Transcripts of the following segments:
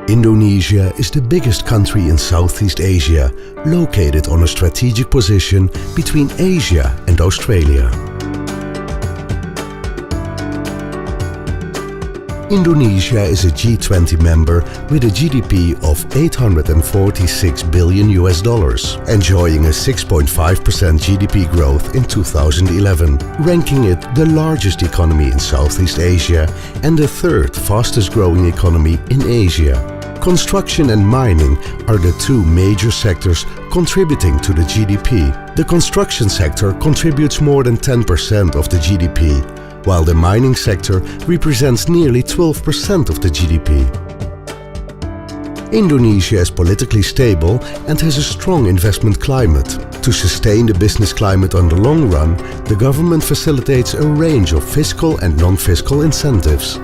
Indonesia is the biggest country in Southeast Asia, located on a strategic position between Asia and Australia. Indonesia is a G20 member with a GDP of $846 billion, enjoying a 6.5% GDP growth in 2011, ranking it the largest economy in Southeast Asia and the third fastest growing economy in Asia. Construction and mining are the two major sectors contributing to the GDP. The construction sector contributes more than 10% of the GDP, while the mining sector represents nearly 12% of the GDP. Indonesia is politically stable and has a strong investment climate. To sustain the business climate on the long run, the government facilitates a range of fiscal and non-fiscal incentives.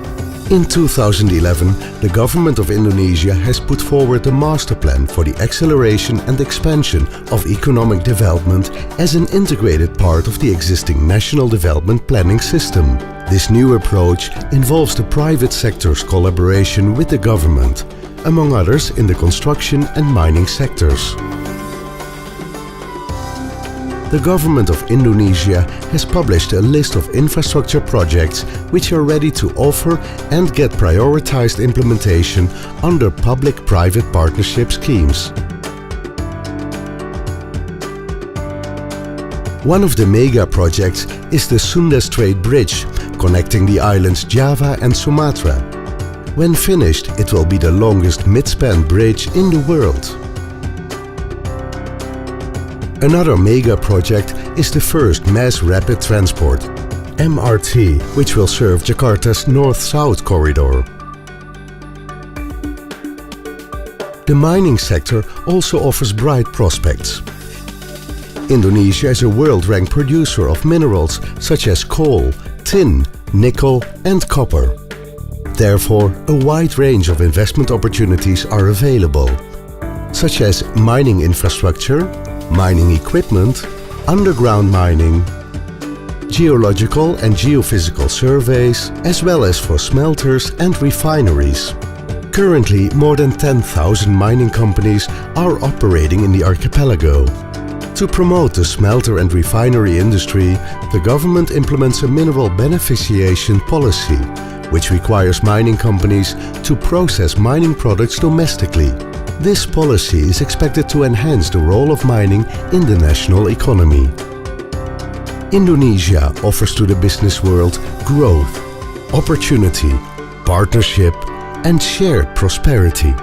In 2011, the government of Indonesia has put forward a master plan for the acceleration and expansion of economic development as an integrated part of the existing national development planning system. This new approach involves the private sector's collaboration with the government, among others in the construction and mining sectors. The government of Indonesia has published a list of infrastructure projects which are ready to offer and get prioritized implementation under public-private partnership schemes. One of the mega projects is the Sunda Strait Bridge, connecting the islands Java and Sumatra. When finished, it will be the longest mid-span bridge in the world. Another mega project is the first Mass Rapid Transport, MRT, which will serve Jakarta's North-South corridor. The mining sector also offers bright prospects. Indonesia is a world-ranked producer of minerals such as coal, tin, nickel and copper. Therefore, a wide range of investment opportunities are available, such as mining infrastructure, mining equipment, underground mining, geological and geophysical surveys, as well as for smelters and refineries. Currently, more than 10,000 mining companies are operating in the archipelago. To promote the smelter and refinery industry, the government implements a mineral beneficiation policy, which requires mining companies to process mining products domestically. This policy is expected to enhance the role of mining in the national economy. Indonesia offers to the business world growth, opportunity, partnership and shared prosperity.